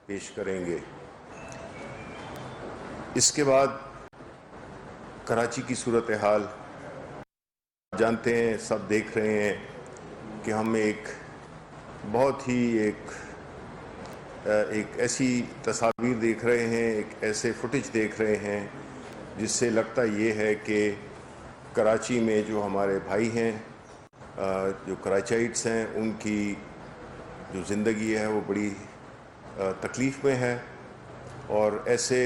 پیش کریں گے۔ اس کے بعد کراچی کی صورتحال جانتے ہیں، سب دیکھ رہے ہیں کہ ہم ایک بہت ہی ایک ایسی تصاویر دیکھ رہے ہیں، ایک ایسے فوٹیج دیکھ رہے ہیں جس سے لگتا یہ ہے کہ کراچی میں جو ہمارے بھائی ہیں، جو کراچائٹس ہیں، ان کی جو زندگی ہے وہ بڑی تکلیف میں ہے۔ اور ایسے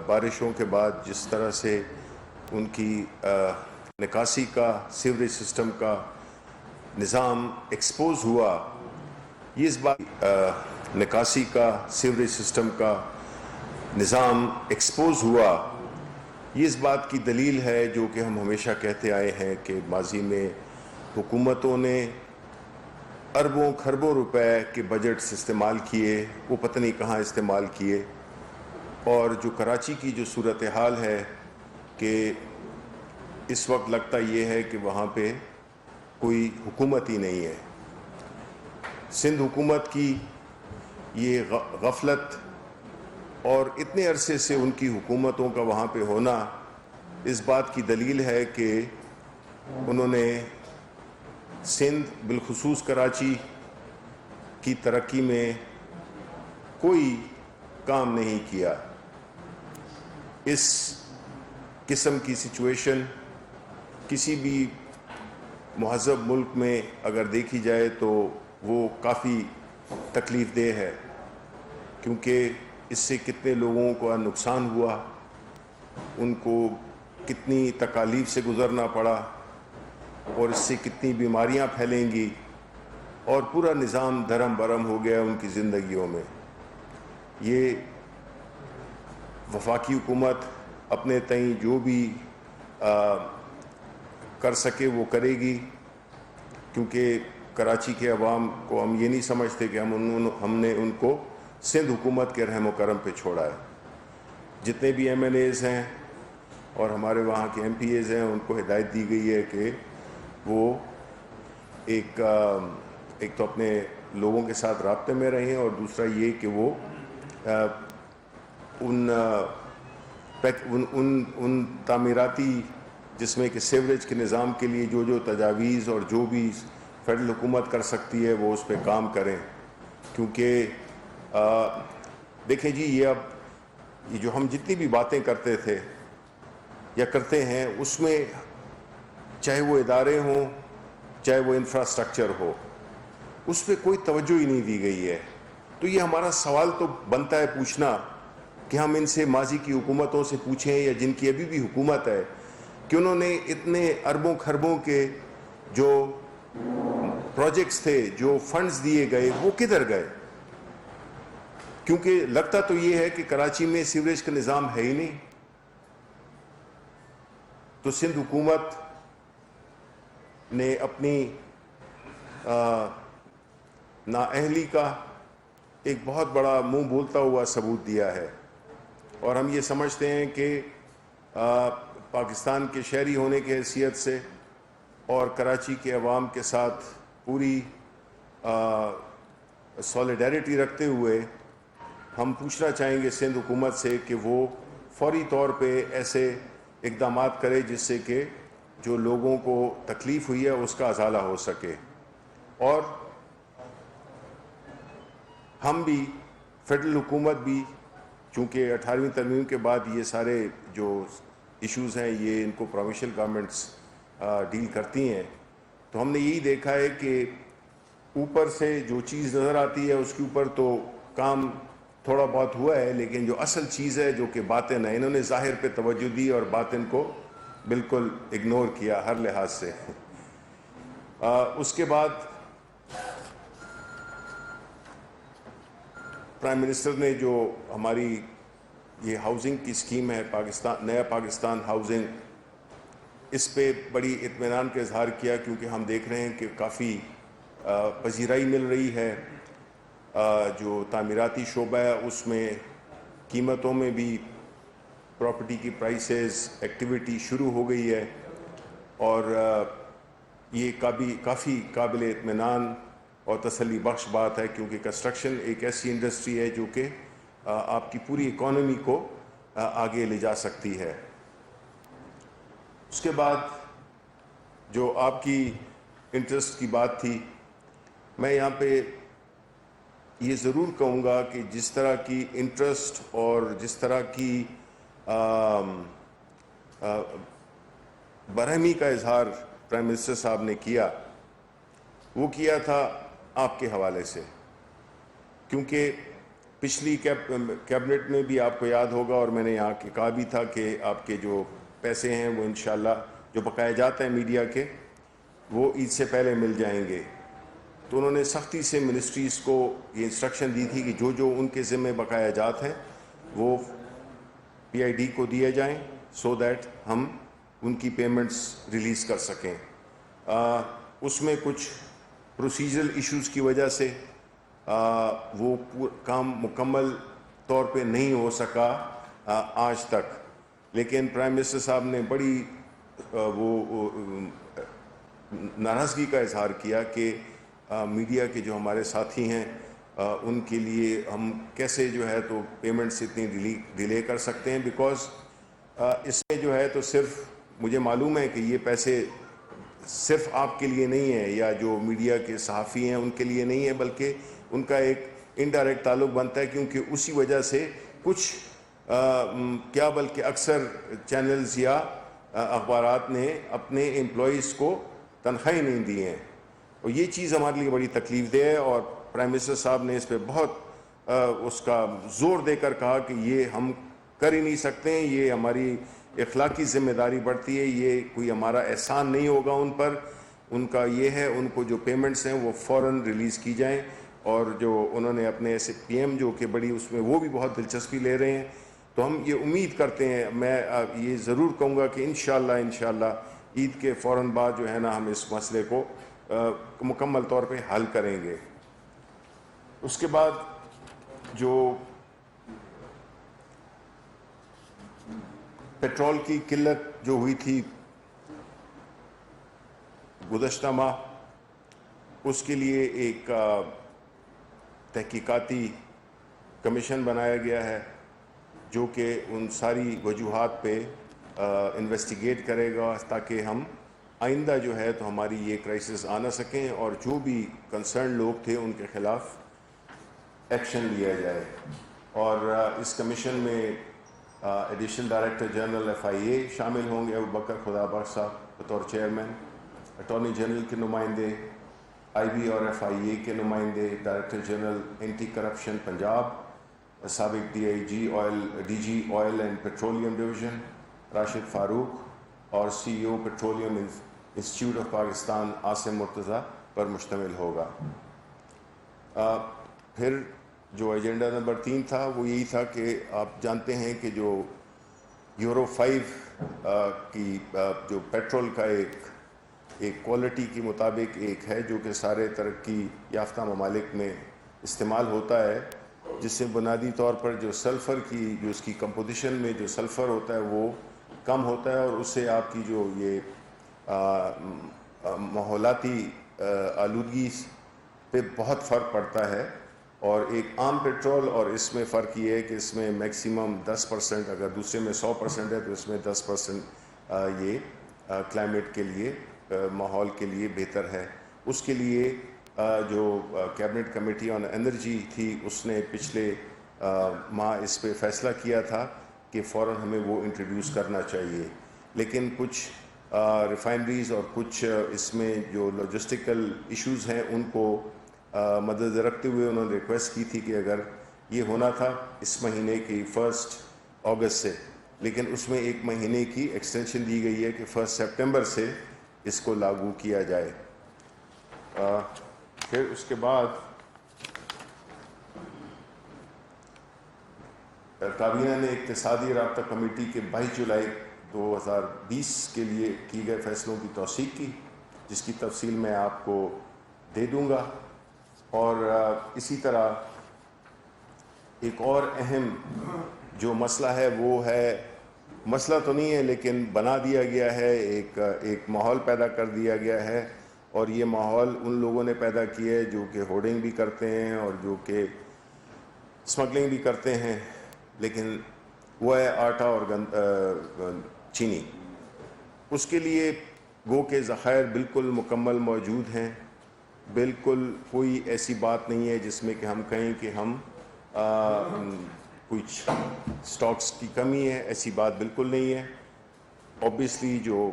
بارشوں کے بعد جس طرح سے ان کی نکاسی کا، سیوریج سسٹم کا نظام ایکسپوز ہوا، یہ اس بات نکاسی کا، سیوریج سسٹم کا نظام ایکسپوز ہوا، یہ اس بات کی دلیل ہے جو کہ ہم ہمیشہ کہتے آئے ہیں کہ ماضی میں حکومتوں نے اربوں کھربوں روپے کے بجٹس استعمال کیے، وہ پتہ نہیں کہاں استعمال کیے۔ اور جو کراچی کی جو صورتحال ہے کہ اس وقت لگتا یہ ہے کہ وہاں پہ کوئی حکومت ہی نہیں ہے۔ سندھ حکومت کی یہ غفلت اور اتنے عرصے سے ان کی حکومتوں کا وہاں پہ ہونا اس بات کی دلیل ہے کہ انہوں نے سندھ بالخصوص کراچی کی ترقی میں کوئی کام نہیں کیا۔ اس قسم کی سچویشن کسی بھی مہذب ملک میں اگر دیکھی جائے تو وہ کافی تکلیف دہ ہے، کیونکہ اس سے کتنے لوگوں کا نقصان ہوا، ان کو کتنی تکالیف سے گزرنا پڑا، اور اس سے کتنی بیماریاں پھیلیں گی، اور پورا نظام دھرم برہم ہو گیا ان کی زندگیوں میں۔ یہ وفاقی حکومت اپنے تئیں جو بھی کر سکے وہ کرے گی، کیونکہ کراچی کے عوام کو ہم یہ نہیں سمجھتے کہ ہم نے ان کو سندھ حکومت کے رحم و کرم پہ چھوڑا ہے۔ جتنے بھی ایم این ایز ہیں اور ہمارے وہاں کے ایم پی ایز ہیں، ان کو ہدایت دی گئی ہے کہ وہ ایک تو اپنے لوگوں کے ساتھ رابطے میں رہیں، اور دوسرا یہ کہ وہ ان تعمیراتی جس میں کہ سیوریج کے نظام کے لیے جو تجاویز اور جو بھی فیڈرل حکومت کر سکتی ہے وہ اس پہ کام کریں۔ کیونکہ دیکھیں جی، یہ جو ہم جتنی بھی باتیں کرتے تھے یا کرتے ہیں، اس میں چاہے وہ ادارے ہوں، چاہے وہ انفراسٹرکچر ہو، اس پہ کوئی توجہ ہی نہیں دی گئی ہے۔ تو یہ ہمارا سوال تو بنتا ہے پوچھنا کہ ہم ان سے ماضی کی حکومتوں سے پوچھیں یا جن کی ابھی بھی حکومت ہے کہ انہوں نے اتنے اربوں کھربوں کے جو پروجیکٹس تھے، جو فنڈز دیے گئے، وہ کدھر گئے؟ کیونکہ لگتا تو یہ ہے کہ کراچی میں سیوریج کا نظام ہے ہی نہیں۔ تو سندھ حکومت نے اپنی نااہلی کا ایک بہت بڑا منہ بولتا ہوا ثبوت دیا ہے، اور ہم یہ سمجھتے ہیں کہ پاکستان کے شہری ہونے کی حیثیت سے اور کراچی کے عوام کے ساتھ پوری سولیڈیرٹی رکھتے ہوئے ہم پوچھنا چاہیں گے سندھ حکومت سے کہ وہ فوری طور پہ ایسے اقدامات کرے جس سے کہ جو لوگوں کو تکلیف ہوئی ہے اس کا ازالہ ہو سکے۔ اور ہم بھی، فیڈرل حکومت بھی، چونکہ 18ویں ترمیم کے بعد یہ سارے جو ایشوز ہیں یہ ان کو پروونشل گورنمنٹس ڈیل کرتی ہیں، تو ہم نے یہی دیکھا ہے کہ اوپر سے جو چیز نظر آتی ہے اس کے اوپر تو کام تھوڑا بہت ہوا ہے، لیکن جو اصل چیز ہے جو کہ باطن ہے، انہوں نے ظاہر پہ توجہ دی اور باطن کو بالکل اگنور کیا ہر لحاظ سے۔ اس کے بعد پرائم منسٹر نے جو ہماری یہ ہاؤسنگ کی اسکیم ہے، نیا پاکستان ہاؤسنگ، اس پہ بڑی اطمینان کا اظہار کیا، کیونکہ ہم دیکھ رہے ہیں کہ کافی پذیرائی مل رہی ہے۔ جو تعمیراتی شعبہ ہے اس میں قیمتوں میں بھی پراپرٹی کی پرائسز ایکٹیویٹی شروع ہو گئی ہے، اور یہ کافی قابل اطمینان اور تسلی بخش بات ہے، کیونکہ کنسٹرکشن ایک ایسی انڈسٹری ہے جو کہ آپ کی پوری اکانومی کو آگے لے جا سکتی ہے۔ اس کے بعد جو آپ کی انٹرسٹ کی بات تھی، میں یہاں پہ یہ ضرور کہوں گا کہ جس طرح کی انٹرسٹ اور جس طرح کی برہمی کا اظہار پرائم منسٹر صاحب نے کیا، وہ کیا تھا آپ کے حوالے سے، کیونکہ پچھلی کیبنٹ میں بھی آپ کو یاد ہوگا، اور میں نے یہاں کے کہا بھی تھا کہ آپ کے جو پیسے ہیں وہ انشاءاللہ جو بقایا جاتے ہیں میڈیا کے، وہ عید سے پہلے مل جائیں گے۔ تو انہوں نے سختی سے منسٹریز کو یہ انسٹرکشن دی تھی کہ جو جو ان کے ذمہ بقایا جات ہیں وہ پی آئی ڈی کو دیے جائیں، سو دیٹ ہم ان کی پیمنٹس ریلیز کر سکیں۔ اس میں کچھ پروسیجرل ایشوز کی وجہ سے وہ کام مکمل طور پہ نہیں ہو سکا آج تک، لیکن پرائم منسٹر صاحب نے بڑی وہ ناراضگی کا اظہار کیا کہ میڈیا کے جو ہمارے ساتھی ہیں ان کے لیے ہم کیسے جو ہے تو پیمنٹس اتنی ڈیلے کر سکتے ہیں، بیکاز اس میں جو ہے تو صرف مجھے معلوم ہے کہ یہ پیسے صرف آپ کے لیے نہیں ہیں یا جو میڈیا کے صحافی ہیں ان کے لیے نہیں ہے، بلکہ ان کا ایک انڈائریکٹ تعلق بنتا ہے، کیونکہ اسی وجہ سے کچھ کیا بلکہ اکثر چینلز یا اخبارات نے اپنے امپلائیز کو تنخواہیں نہیں دی ہیں، اور یہ چیز ہمارے لیے بڑی تکلیف دہ ہے، اور پرائم منسٹر صاحب نے اس پہ بہت اس کا زور دے کر کہا کہ یہ ہم کر ہی نہیں سکتے ہیں، یہ ہماری اخلاقی ذمہ داری بڑھتی ہے، یہ کوئی ہمارا احسان نہیں ہوگا ان پر، ان کا یہ ہے ان کو جو پیمنٹس ہیں وہ فوراً ریلیز کی جائیں۔ اور جو انہوں نے اپنے ایسے پی ایم جو کہ بڑی اس میں وہ بھی بہت دلچسپی لے رہے ہیں، تو ہم یہ امید کرتے ہیں، میں یہ ضرور کہوں گا کہ انشاءاللہ عید کے فوراً بعد جو ہے نا ہم اس مسئلے کو مکمل طور پہ حل کریں گے۔ اس کے بعد جو پیٹرول کی قلت جو ہوئی تھی گزشتہ ماہ، اس کے لیے ایک تحقیقاتی کمیشن بنایا گیا ہے جو کہ ان ساری وجوہات پہ انویسٹیگیٹ کرے گا تاکہ ہم آئندہ جو ہے تو ہماری یہ کرائسس آ نہ سکیں، اور جو بھی کنسرن لوگ تھے ان کے خلاف ایکشن لیا جائے۔ اور اس کمیشن میں ایڈیشنل ڈائریکٹر جنرل ایف آئی اے شامل ہوں گے، ابوبکر خدا بخش صاحب بطور چیئرمین، اٹارنی جنرل کے نمائندے، آئی بی اور ایف آئی اے کے نمائندے، director general anti corruption Punjab, سابق D G oil and petroleum division Rashid Farooq, اور C E O petroleum institute of Pakistan Asim Murtaza پر مشتمل ہوگا۔ پھر جو ایجنڈا نمبر 3 تھا وہ یہی تھا کہ آپ جانتے ہیں کہ جو یورو 5 کی جو پیٹرول کا ایک کوالٹی کے مطابق ایک ہے جو کہ سارے ترقی یافتہ ممالک میں استعمال ہوتا ہے، جس سے بنیادی طور پر جو سلفر کی جو اس کی کمپوزیشن میں جو سلفر ہوتا ہے وہ کم ہوتا ہے، اور اس سے آپ کی جو یہ ماحولیاتی آلودگی پہ بہت فرق پڑتا ہے۔ اور ایک عام پیٹرول اور اس میں فرق یہ ہے کہ اس میں میکسیمم 10%، اگر دوسرے میں 100% ہے تو اس میں 10% یہ کلائمیٹ کے لیے، ماحول کے لیے بہتر ہے۔ اس کے لیے جو کیبنٹ کمیٹی آن انرجی تھی اس نے پچھلے ماہ اس پہ فیصلہ کیا تھا کہ فوراً ہمیں وہ انٹروڈیوس کرنا چاہیے، لیکن کچھ ریفائنریز اور کچھ اس میں جو لاجسٹیکل ایشوز ہیں ان کو مدد رکھتے ہوئے انہوں نے ریکویسٹ کی تھی کہ اگر یہ ہونا تھا اس مہینے کی 1 اگست سے، لیکن اس میں 1 مہینے کی ایکسٹینشن دی گئی ہے کہ 1 سپٹمبر سے اس کو لاگو کیا جائے۔ پھر اس کے بعد کابینہ نے اقتصادی رابطہ کمیٹی کے 22 جولائی 2020 کے لیے کی گئے فیصلوں کی توثیق کی، جس کی تفصیل میں آپ کو دے دوں گا۔ اور اسی طرح ایک اور اہم جو مسئلہ ہے وہ ہے، مسئلہ تو نہیں ہے لیکن بنا دیا گیا ہے، ایک ماحول پیدا کر دیا گیا ہے اور یہ ماحول ان لوگوں نے پیدا کیا ہے جو کہ ہوڈنگ بھی کرتے ہیں اور جو کہ اسمگلنگ بھی کرتے ہیں، لیکن وہ ہے آٹا اور چینی. اس کے لیے گو کے ذخائر بالکل مکمل موجود ہیں. بالکل کوئی ایسی بات نہیں ہے جس میں کہ ہم کہیں کہ ہم کچھ سٹاکس کی کمی ہے، ایسی بات بالکل نہیں ہے. اوبیسلی جو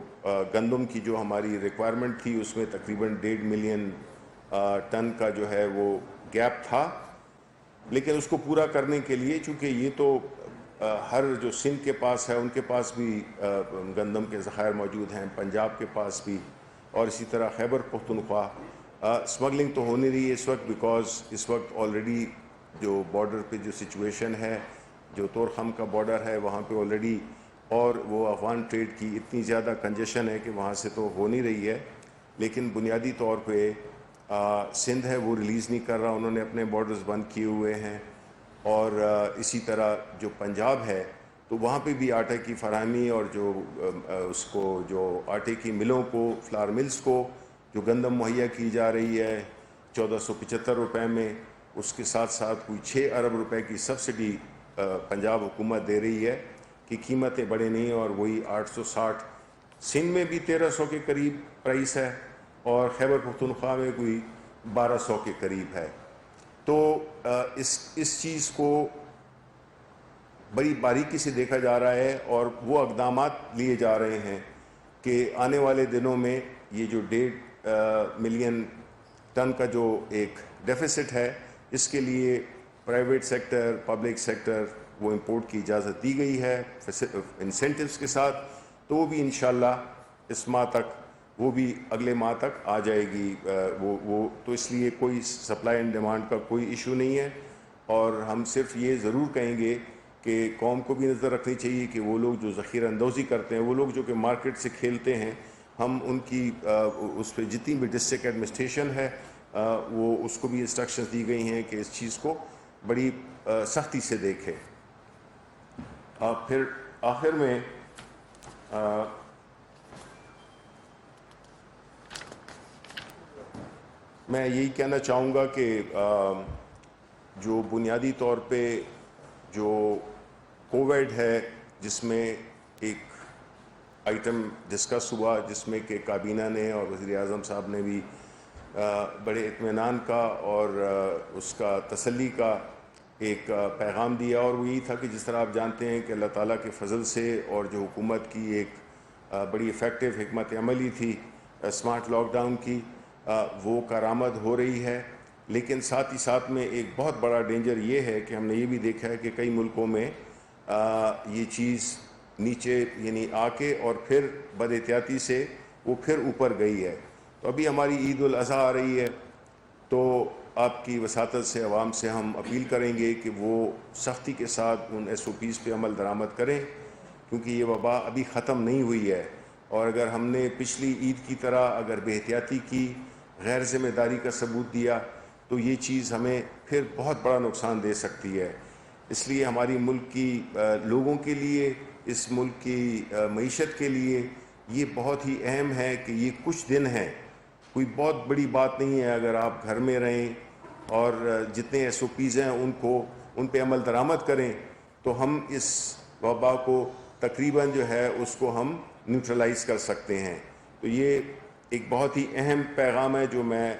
گندم کی جو ہماری ریکوائرمنٹ تھی اس میں تقریباً 1.5 ملین ٹن کا جو ہے وہ گیپ تھا، لیکن اس کو پورا کرنے کے لیے چونکہ یہ تو ہر جو سندھ کے پاس ہے ان کے پاس بھی گندم کے ذخائر موجود ہیں، پنجاب کے پاس بھی، اور اسی طرح خیبر پختونخوا. اسمگلنگ تو ہو نہیں رہی ہے اس وقت، بیکاز اس وقت آلریڈی جو بارڈر پہ جو سچویشن ہے، جو طورخم کا بارڈر ہے وہاں پہ آلریڈی، اور وہ افغان ٹریڈ کی اتنی زیادہ کنجیشن ہے کہ وہاں سے تو ہو نہیں رہی ہے. لیکن بنیادی طور پہ سندھ ہے وہ ریلیز نہیں کر رہا، انہوں نے اپنے بارڈرز بند کیے ہوئے ہیں. اور اسی طرح جو پنجاب ہے تو وہاں پہ بھی آٹے کی فراہمی اور جو اس کو جو آٹے کی ملوں کو، فلار ملز کو جو گندم مہیا کی جا رہی ہے 1475 روپے میں، اس کے ساتھ ساتھ کوئی 6 ارب روپے کی سبسڈی پنجاب حکومت دے رہی ہے کہ قیمتیں بڑھے نہیں، اور وہی 860. سندھ میں بھی 1300 کے قریب پرائس ہے اور خیبر پختونخوا میں کوئی 1200 کے قریب ہے. تو اس چیز کو بڑی باریکی سے دیکھا جا رہا ہے اور وہ اقدامات لیے جا رہے ہیں کہ آنے والے دنوں میں یہ جو 1.5 ملین ٹن کا جو ایک ڈیفیسٹ ہے، اس کے لیے پرائیویٹ سیکٹر، پبلک سیکٹر، وہ امپورٹ کی اجازت دی گئی ہے انسینٹیوز کے ساتھ. تو وہ بھی انشاءاللہ اس ماہ تک، وہ بھی اگلے ماہ تک آ جائے گی. وہ تو اس لیے کوئی سپلائی اینڈ ڈیمانڈ کا کوئی ایشو نہیں ہے. اور ہم صرف یہ ضرور کہیں گے کہ قوم کو بھی نظر رکھنی چاہیے کہ وہ لوگ جو ذخیرہ اندوزی کرتے ہیں، وہ لوگ جو کہ مارکیٹ سے کھیلتے ہیں، ہم ان کی اس پہ جتنی بھی ڈسٹرکٹ ایڈمنسٹریشن ہے وہ اس کو بھی انسٹرکشنز دی گئی ہیں کہ اس چیز کو بڑی سختی سے دیکھے. پھر آخر میں میں یہی کہنا چاہوں گا کہ جو بنیادی طور پہ جو کووڈ ہے، جس میں ایک آئٹم ڈسکس ہوا جس میں کہ کابینہ نے اور وزیر اعظم صاحب نے بھی بڑے اطمینان کا اور اس کا تسلی کا ایک پیغام دیا، اور وہ یہی تھا کہ جس طرح آپ جانتے ہیں کہ اللہ تعالیٰ کے فضل سے اور جو حکومت کی ایک بڑی ایفیکٹو حکمت عملی تھی اسمارٹ لاک ڈاؤن کی، وہ کارآمد ہو رہی ہے. لیکن ساتھ ہی ساتھ میں ایک بہت بڑا ڈینجر یہ ہے کہ ہم نے یہ بھی دیکھا ہے کہ کئی ملکوں میں یہ چیز نیچے یعنی آ کے اور پھر بد احتیاطی سے وہ پھر اوپر گئی ہے. تو ابھی ہماری عید الاضحیٰ آ رہی ہے، تو آپ کی وساطت سے عوام سے ہم اپیل کریں گے کہ وہ سختی کے ساتھ ان SOPs پہ عمل درآمد کریں، کیونکہ یہ وبا ابھی ختم نہیں ہوئی ہے. اور اگر ہم نے پچھلی عید کی طرح اگر بے احتیاطی کی، غیر ذمہ داری کا ثبوت دیا، تو یہ چیز ہمیں پھر بہت بڑا نقصان دے سکتی ہے. اس لیے ہماری ملک کی لوگوں کے لیے، اس ملک کی معیشت کے لیے یہ بہت ہی اہم ہے کہ یہ کچھ دن ہیں، کوئی بہت بڑی بات نہیں ہے اگر آپ گھر میں رہیں اور جتنے SOPs ہیں ان پہ عمل درآمد کریں، تو ہم اس وبا کو تقریباً جو ہے اس کو ہم نیوٹرلائز کر سکتے ہیں. تو یہ ایک بہت ہی اہم پیغام ہے جو میں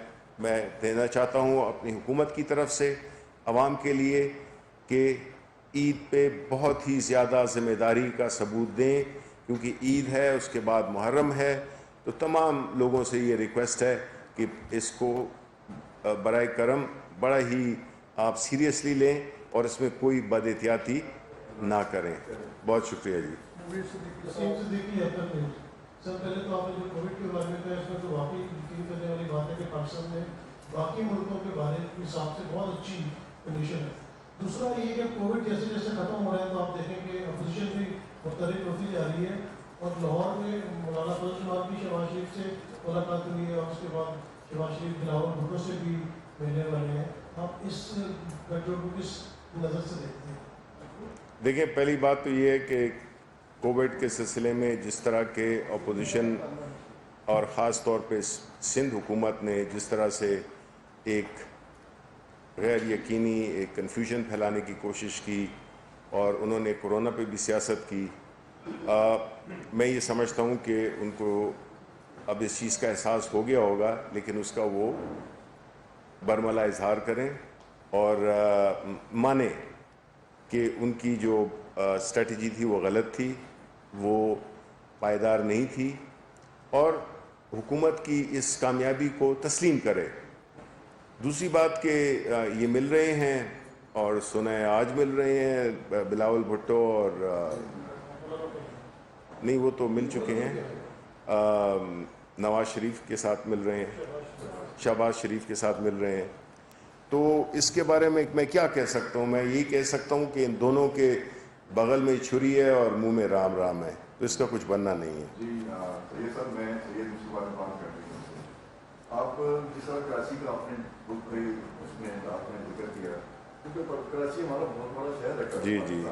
دینا چاہتا ہوں اپنی حکومت کی طرف سے عوام کے لیے، کہ عید پہ بہت ہی زیادہ ذمہ داری کا ثبوت دیں، کیونکہ عید ہے، اس کے بعد محرم ہے. تو تمام لوگوں سے یہ ریکویسٹ ہے کہ اس کو برائے کرم بڑا ہی آپ سیریسلی لیں اور اس میں کوئی بد احتیاطی نہ کریں. بہت شکریہ جی. سر پہلے تو آپ نے جو کووڈ کے بارے میں کہا، اس میں تو واقعی یقین کرنے والی بات ہے کہ پاکستان میں باقی ملکوں کے بارے کے حساب سے بہت اچھی کنڈیشن ہے. دوسرا یہ کہ کووڈ جیسے جیسے ختم ہو رہا ہے تو آپ دیکھیں کہ اپوزیشن بھی مختلف ہوتی جا رہی ہے، اور لاہور میں مولانا فضل الرحمان کی شہباز شریف سے ملاقات ہوئی ہے، اور اس کے بعد شہباز شریف بلاول بھٹو سے بھی ملنے والے ہیں. آپ اس گٹھ جوڑ کو کس نظر سے دیکھتے ہیں؟ دیکھیں، پہلی بات تو یہ ہے کہ کووڈ کے سلسلے میں جس طرح کے اپوزیشن اور خاص طور پہ سندھ حکومت نے جس طرح سے ایک غیر یقینی ایک کنفیوژن پھیلانے کی کوشش کی اور انہوں نے کورونا پہ بھی سیاست کی، میں یہ سمجھتا ہوں کہ ان کو اب اس چیز کا احساس ہو گیا ہوگا، لیکن اس کا وہ برملا اظہار کریں اور مانیں کہ ان کی جو اسٹریٹجی تھی وہ غلط تھی، وہ پائیدار نہیں تھی، اور حکومت کی اس کامیابی کو تسلیم کرے۔ دوسری بات کہ یہ مل رہے ہیں اور سنیں آج مل رہے ہیں بلاول بھٹو اور نہیں وہ تو مل چکے ہیں، نواز شریف کے ساتھ مل رہے ہیں، شہباز شریف کے ساتھ مل رہے ہیں، تو اس کے بارے میں میں کیا کہہ سکتا ہوں؟ میں یہی کہہ سکتا ہوں کہ ان دونوں کے بغل میں چھری ہے اور منہ میں رام رام ہے، تو اس کا کچھ بننا نہیں ہے۔ جی سید صاحب، میں سید دوسری بات بات کر رہی ہوں آپ جس طرح کراچی کا آپ نے اس میں آپ نے ذکر کیا، کیونکہ کراچی ہمارا بہت بڑا شہر ہے جی جی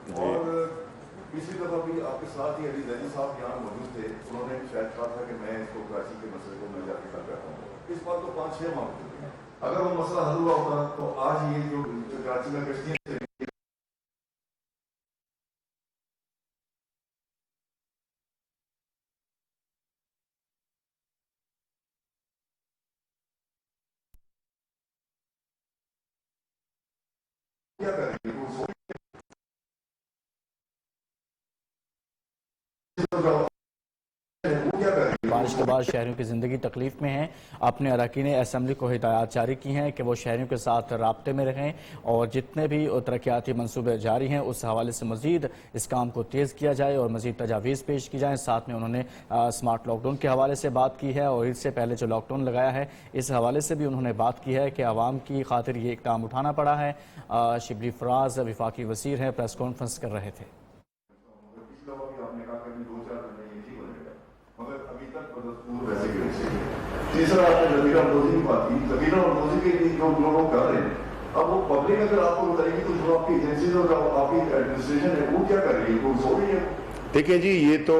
جی، اور پچھلی دفعہ بھی آپ کے ساتھ ہی علی زینی صاحب یہاں موجود تھے، انہوں نے شاید کہا تھا کہ میں اس کو کراچی کے مسئلے کو میں جا کے حل کرتا ہوں۔ اس بات کو 5-6 ماہ ہو چکے ہیں، اگر وہ مسئلہ حل ہوا ہوتا تو آج یہ جو کراچی میں کشتیاں کیا کریں گے، بارش کے بعد شہریوں کی زندگی تکلیف میں ہے۔ اپنے اراکین اسمبلی کو ہدایات جاری کی ہیں کہ وہ شہریوں کے ساتھ رابطے میں رہیں اور جتنے بھی ترقیاتی منصوبے جاری ہیں اس حوالے سے مزید اس کام کو تیز کیا جائے اور مزید تجاویز پیش کی جائیں۔ ساتھ میں انہوں نے سمارٹ لاک ڈاؤن کے حوالے سے بات کی ہے اور اس سے پہلے جو لاک ڈاؤن لگایا ہے اس حوالے سے بھی انہوں نے بات کی ہے کہ عوام کی خاطر یہ اقدام اٹھانا پڑا ہے۔ شبلی فراز وفاقی وزیر ہیں، پریس کانفرنس کر رہے تھے۔ تیسرا آپ نے زمینہ اردوزی کی بات کی، زمینہ اردوزی کے لیے جو لوگ کر رہے ہیں، اب وہ پبلک اگر آپ کو بتائے گی تو جو آپ کی ایجنسیز اور آپ کی ایڈمنسٹریشن ہے وہ کیا کر رہی ہے، وہ سو رہی ہے۔ دیکھیں جی، یہ تو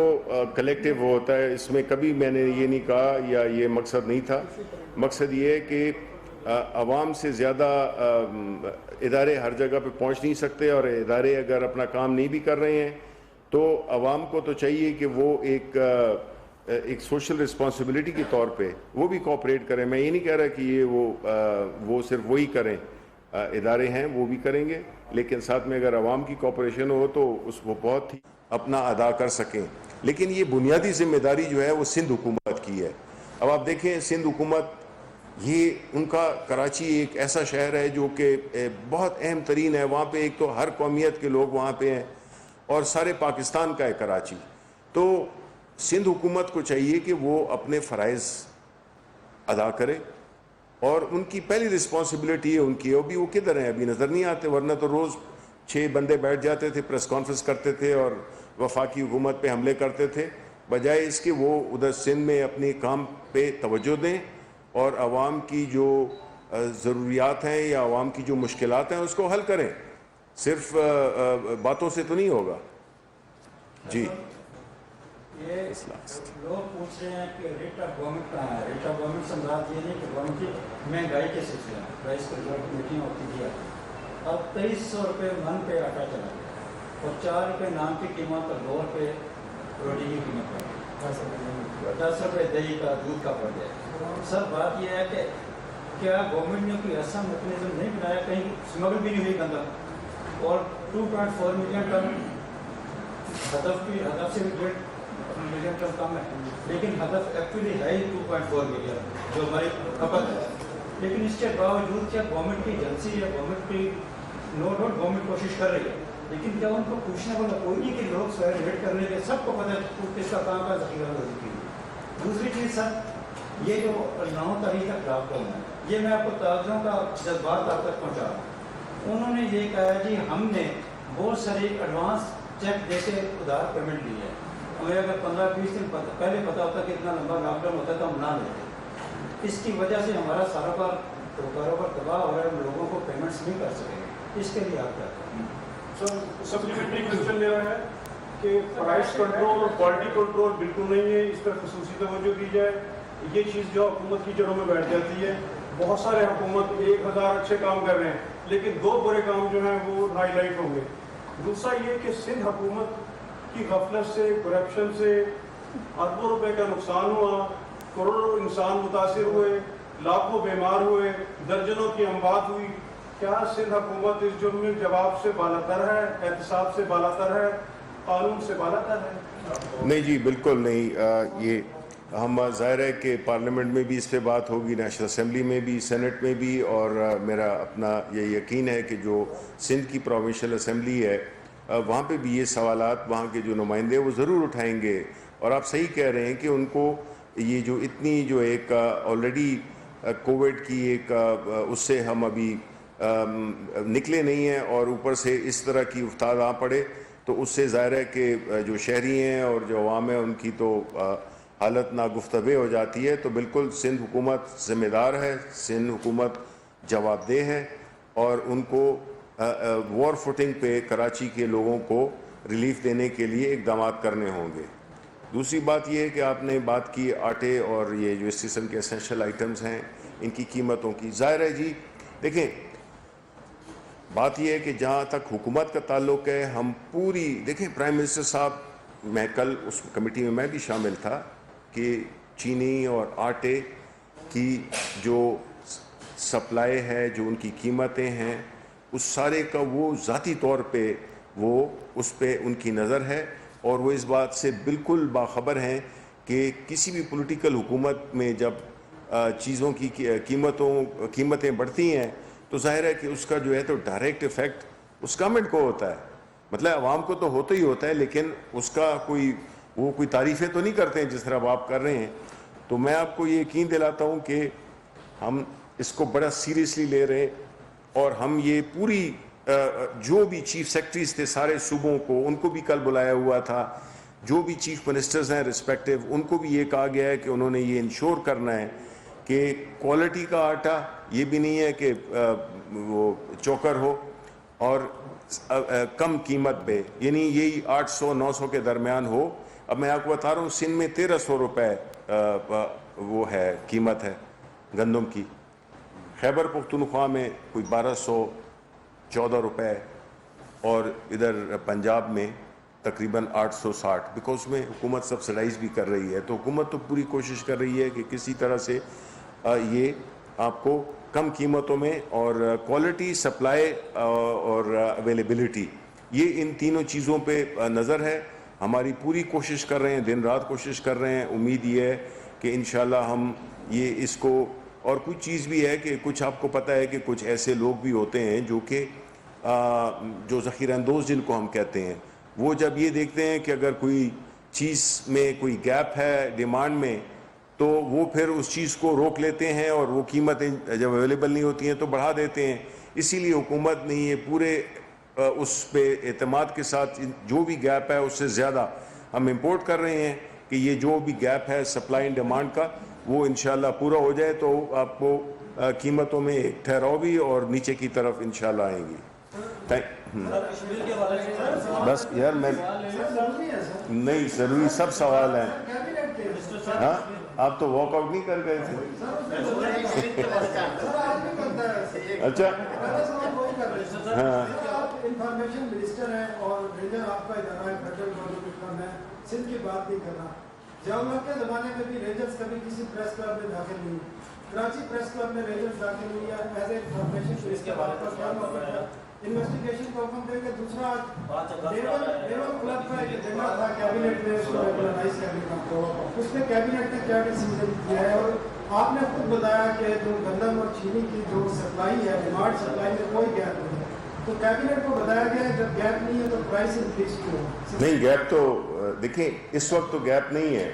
کلیکٹیو ہوتا ہے، اس میں کبھی میں نے یہ نہیں کہا یا یہ مقصد نہیں تھا۔ مقصد یہ ہے کہ عوام سے زیادہ ادارے ہر جگہ پہ پہنچ نہیں سکتے، اور ادارے اگر اپنا کام نہیں بھی کر رہے ہیں تو عوام کو تو چاہیے کہ وہ ایک سوشل رسپانسبلٹی کے طور پہ وہ بھی کوآپریٹ کریں۔ میں یہ نہیں کہہ رہا کہ یہ وہ صرف وہی کریں، ادارے ہیں وہ بھی کریں گے، لیکن ساتھ میں اگر عوام کی کوآپریشن ہو تو وہ بہت ہی اپنا ادا کر سکیں۔ لیکن یہ بنیادی ذمہ داری جو ہے وہ سندھ حکومت کی ہے۔ اب آپ دیکھیں سندھ حکومت، یہ ان کا کراچی ایک ایسا شہر ہے جو کہ بہت اہم ترین ہے، وہاں پہ ایک تو ہر قومیت کے لوگ وہاں پہ ہیں اور سارے پاکستان کا ہے کراچی، تو سندھ حکومت کو چاہیے کہ وہ اپنے فرائض ادا کرے، اور ان کی پہلی رسپانسبلٹی ہے ان کی، ابھی وہ کدھر ہیں؟ ابھی نظر نہیں آتے، ورنہ تو روز 6 بندے بیٹھ جاتے تھے، پریس کانفرنس کرتے تھے اور وفاقی حکومت پہ حملے کرتے تھے، بجائے اس کے وہ ادھر سندھ میں اپنے کام پہ توجہ دیں اور عوام کی جو ضروریات ہیں یا عوام کی جو مشکلات ہیں اس کو حل کریں، صرف باتوں سے تو نہیں ہوگا۔ جی، یہ لوگ پوچھ رہے ہیں کہ ریٹ آف گورنمنٹ کہاں ہے؟ ریٹ آف گورنمنٹ سے مراد یہ نہیں کہ گورنمنٹ کی مہنگائی کے سلسلے میں پرائس کنٹرول کمیٹیاں ہوتی تھی، اب 2300 روپے من پہ آٹا چلا گیا اور 4 روپے نان کی قیمت اور 2 روپے روٹی کی قیمت پڑ گئی، 10 روپے دہی کا دودھ کا پڑ گیا۔ سب بات یہ ہے کہ کیا گورنمنٹ نے کوئی ایسا میکنزم نہیں بنایا، کہیں اسمگل بھی نہیں ہوئی گندم، اور 2.4 ملین ٹن ہدف سے بھی 1.5 ملین ٹن کم ہے، لیکن ہدف ایکچولی ہے 2.4 ملین جو ہماری کھپت ہے، لیکن اس کے باوجود کیا گورنمنٹ کی ایجنسی ہے، گورنمنٹ کی نو ڈاؤٹ گورنمنٹ کوشش کر رہی ہے، لیکن کیا ان کو پوچھنے والا کوئی نہیں کہ لوگ سوائے ریٹ کرنے کے سب کو پتہ ہے کس کا کام کا ذخیرہ ہو چکی ہے۔ دوسری چیز سر، یہ جو 9 تاریخ تک لاک ڈاؤن ہے، یہ میں آپ کو تاجروں کا جذبات آپ تک پہنچا رہا ہوں۔ انہوں نے یہ کہا جی ہم نے بہت ساری ایڈوانس چیک دے کے ادھار پیمنٹ لی ہے، ہمیں اگر 15-20 دن پہلے پتا ہوتا کہ اتنا لمبا لاک ڈاؤن ہوتا ہے تو ہم نہ لیتے، اس کی وجہ سے ہمارا سارا کاروبار تباہ ہو رہا ہے، ہم لوگوں کو پیمنٹس نہیں کر سکیں گے، اس کے لیے آپ کیا کریں؟ سپلیمنٹری کوشچن لے رہا ہے کہ پرائس کنٹرول اور کوالٹی کنٹرول بالکل نہیں ہے، اس پر خصوصی توجہ دی جائے. یہ چیز جو حکومت کی جڑوں میں بیٹھ جاتی ہے. بہت سارے حکومت 1000 اچھے کام کر رہے ہیں لیکن 2 برے کام جو ہیں وہ ہائی لائٹ ہوں گے. دوسرا یہ کہ سندھ حکومت کی غفلت سے، کرپشن سے اربوں روپے کا نقصان ہوا، کروڑوں انسان متاثر ہوئے، لاکھوں بیمار ہوئے، درجنوں کی اموات ہوئی. کیا سندھ حکومت اس جرم میں جواب سے بالاتر ہے، احتساب سے بالاتر ہے، قانون سے بالاتر ہے؟ نہیں جی، بالکل نہیں. یہ ہم ظاہر ہے کہ پارلیمنٹ میں بھی اس پہ بات ہوگی، نیشنل اسمبلی میں بھی، سینٹ میں بھی، اور میرا اپنا یہ یقین ہے کہ جو سندھ کی پروونشل اسمبلی ہے وہاں پہ بھی یہ سوالات وہاں کے جو نمائندے وہ ضرور اٹھائیں گے. اور آپ صحیح کہہ رہے ہیں کہ ان کو یہ جو اتنی جو ایک آلریڈی کووڈ کی ایک اس سے ہم ابھی نکلے نہیں ہیں اور اوپر سے اس طرح کی افتاد آ پڑے تو اس سے ظاہر ہے کہ جو شہری ہیں اور جو عوام ہے ان کی تو حالت ناگفتگو ہو جاتی ہے. تو بالکل سندھ حکومت ذمہ دار ہے، سندھ حکومت جواب دہ ہے اور ان کو وار فوٹنگ پہ کراچی کے لوگوں کو ریلیف دینے کے لیے اقدامات کرنے ہوں گے. دوسری بات یہ ہے کہ آپ نے بات کی آٹے اور یہ جو اس قسم کے اسینشل آئٹمز ہیں ان کی قیمتوں کی. ظاہر ہے جی، دیکھیں بات یہ ہے کہ جہاں تک حکومت کا تعلق ہے ہم پوری دیکھیں پرائم منسٹر صاحب، میں کل اس کمیٹی میں بھی شامل تھا کہ چینی اور آٹے کی جو سپلائی ہے، جو ان کی قیمتیں ہیں، اس سارے کا وہ ذاتی طور پہ وہ اس پہ ان کی نظر ہے اور وہ اس بات سے بالکل باخبر ہیں کہ کسی بھی پولیٹیکل حکومت میں جب چیزوں کی قیمتیں بڑھتی ہیں تو ظاہر ہے کہ اس کا جو ہے تو ڈائریکٹ ایفیکٹ اس گورنمنٹ کو ہوتا ہے. مطلب عوام کو تو ہوتا ہی ہوتا ہے لیکن اس کا کوئی تعریفیں تو نہیں کرتے ہیں جس طرح آپ کر رہے ہیں. تو میں آپ کو یہ یقین دلاتا ہوں کہ ہم اس کو بڑا سیریسلی لے رہے ہیں اور ہم یہ پوری جو بھی چیف سیکرٹریز تھے سارے صوبوں کو، ان کو بھی کل بلایا ہوا تھا، جو بھی چیف منسٹرز ہیں ریسپیکٹیو، ان کو بھی یہ کہا گیا ہے کہ انہوں نے یہ انشور کرنا ہے کہ کوالٹی کا آٹا یہ بھی نہیں ہے کہ وہ چوکر ہو اور کم قیمت پہ، یعنی یہی 800-900 کے درمیان ہو. اب میں آپ کو بتا رہا ہوں سندھ میں 1300 روپے وہ ہے قیمت ہے گندم کی، خیبر پختونخوا میں کوئی 1214 روپے اور ادھر پنجاب میں تقریباً 860، بیکاز میں حکومت سبسڈائز بھی کر رہی ہے. تو حکومت تو پوری کوشش کر رہی ہے کہ کسی طرح سے یہ آپ کو کم قیمتوں میں اور کوالٹی، سپلائی اور اویلیبلٹی، یہ ان تینوں چیزوں پہ نظر ہے. ہماری پوری کوشش کر رہے ہیں، دن رات کوشش کر رہے ہیں. امید یہ ہے کہ انشاءاللہ ہم یہ اس کو، اور کچھ چیز بھی ہے کہ کچھ آپ کو پتہ ہے کہ کچھ ایسے لوگ بھی ہوتے ہیں جو کہ جو ذخیرہ اندوز جن کو ہم کہتے ہیں، وہ جب یہ دیکھتے ہیں کہ اگر کوئی چیز میں کوئی گیپ ہے ڈیمانڈ میں تو وہ پھر اس چیز کو روک لیتے ہیں اور وہ قیمتیں جب اویلیبل نہیں ہوتی ہیں تو بڑھا دیتے ہیں. اسی لیے حکومت نے یہ پورے اس پہ اعتماد کے ساتھ جو بھی گیپ ہے اس سے زیادہ ہم امپورٹ کر رہے ہیں کہ یہ جو بھی گیپ ہے سپلائی اینڈ ڈیمانڈ کا وہ انشاءاللہ پورا ہو جائے تو آپ کو قیمتوں میں ایک ٹھہراؤ بھی اور نیچے کی طرف انشاءاللہ آئیں گی. بس یار میں نہیں، ضروری سب سوال ہیں. ہاں آپ تو واک آؤٹ نہیں کر گئے تھے؟ اچھا ہاں، انفارمیشن منسٹر ہیں اور ریجن آپ کا ادارہ ہے، فیڈرل گورنمنٹ کا. میں سندھ کی بات نہیں کر رہا. جامعہ کے زمانے میں بھی ریجنس کبھی کسی پریس کلب میں داخل نہیں ہوئی. کراچی پریس کلب میں ریجنس داخل ہوئی ہے ایز اے انفارمیشن. اس کے بارے میں انویسٹیگیشن کو حکم دے کے دوسرا لیول کلب کا ایک ایجنڈا تھا کیبنٹ میں اس کو ریگولرائز کرنے کا. اس میں کیبنٹ نے کیا ڈیسیژن کیا ہے اور آپ نے خود بتایا کہ جو گندم اور چینی کی جو سپلائی ہے، ڈیمانڈ سپلائی میں کوئی گیپ نہیں ہے. تو کیبنٹ کو بتایا گیا ہے جب گیپ نہیں ہے تو پرائس انکریز کیوں؟ نہیں گیپ تو دیکھیں اس وقت تو گیپ نہیں ہے.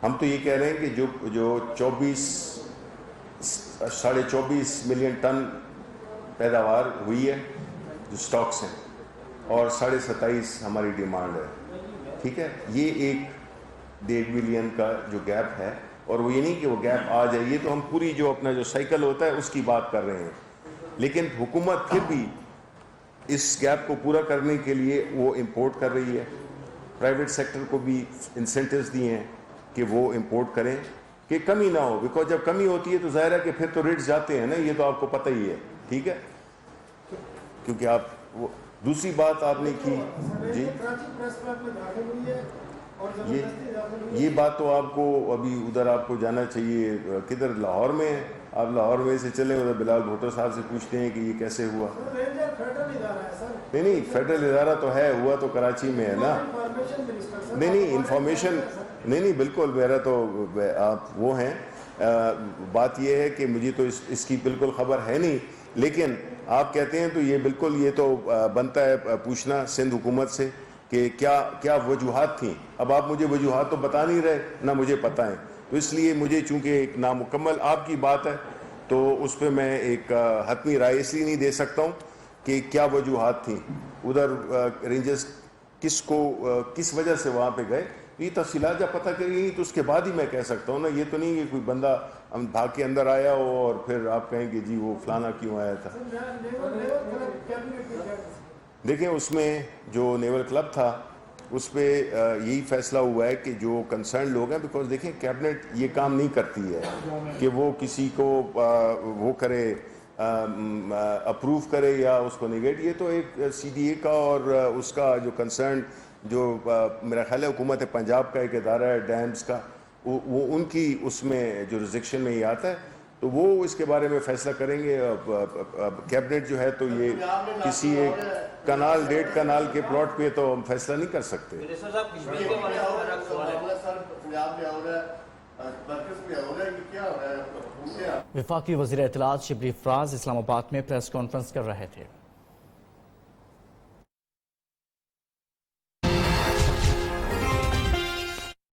ہم تو یہ کہہ رہے ہیں کہ جو 24.5 ملین ٹن پیداوار ہوئی ہے جو سٹاکس ہیں اور 27.5 ہماری ڈیمانڈ ہے، ٹھیک ہے. یہ 1.5 ملین کا جو گیپ ہے اور وہ یہ نہیں کہ وہ گیپ آ جائے، یہ تو ہم پوری جو اپنا جو سائیکل ہوتا ہے اس کی بات کر رہے ہیں. لیکن حکومت پھر بھی اس گیپ کو پورا کرنے کے لیے وہ امپورٹ کر رہی ہے پرائیویٹ سیکٹر کو بھی انسینٹیوز دیے ہیں کہ وہ امپورٹ کریں کہ کمی نہ ہو، بیکاز جب کمی ہوتی ہے تو ظاہر ہے کہ پھر تو ریٹس جاتے ہیں نا، یہ تو آپ کو پتہ ہی ہے، ٹھیک ہے، کیونکہ آپ وہ دوسری بات آپ نے کی جی یہ بات تو آپ کو ابھی ادھر آپ کو جانا چاہیے، کدھر لاہور میں ہے، آپ لاہور میں سے چلیں ادھر بلال بھٹو صاحب سے پوچھتے ہیں کہ یہ کیسے ہوا. نہیں فیڈرل ادارہ تو ہے، ہوا تو کراچی میں ہے نا. نہیں انفارمیشن نہیں بالکل میرا تو آپ وہ ہیں، بات یہ ہے کہ مجھے تو اس کی بالکل خبر ہے نہیں، لیکن آپ کہتے ہیں تو یہ بالکل یہ تو بنتا ہے پوچھنا سندھ حکومت سے کہ کیا وجوہات تھیں. اب آپ مجھے وجوہات تو بتا نہیں رہے، نہ مجھے پتہ ہیں، تو اس لیے مجھے چونکہ ایک نامکمل آپ کی بات ہے تو اس پہ میں ایک حتمی رائے اس لیے نہیں دے سکتا ہوں کہ کیا وجوہات تھیں ادھر رینجرز کس وجہ سے وہاں پہ گئے. یہ تفصیلات جب پتہ کریں گی تو اس کے بعد ہی میں کہہ سکتا ہوں نا. یہ تو نہیں کہ کوئی بندہ بھاگ کے اندر آیا ہو اور پھر آپ کہیں کہ جی وہ فلانا کیوں آیا تھا. دیکھیں اس میں جو نیول کلب تھا اس پہ یہی فیصلہ ہوا ہے کہ جو کنسرن لوگ ہیں، بیکاز دیکھیں کیبنٹ یہ کام نہیں کرتی ہے کہ وہ کسی کو وہ کرے اپروو کرے یا اس کو نگیٹ. یہ تو ایک سی ڈی اے کا اور اس کا جو کنسرن جو میرا خیال ہے حکومت پنجاب کا ایک ادارہ ہے ڈیمز کا، وہ ان کی اس میں جو ریزیکشن میں یہ آتا ہے تو وہ اس کے بارے میں فیصلہ کریں گے. کیبنٹ جو ہے تو یہ کسی ایک کنال 1.5 کنال کے پلاٹ پہ تو ہم فیصلہ نہیں کر سکتے. وفاقی وزیر اطلاعات شبلی افراز اسلام آباد میں پریس کانفرنس کر رہے تھے.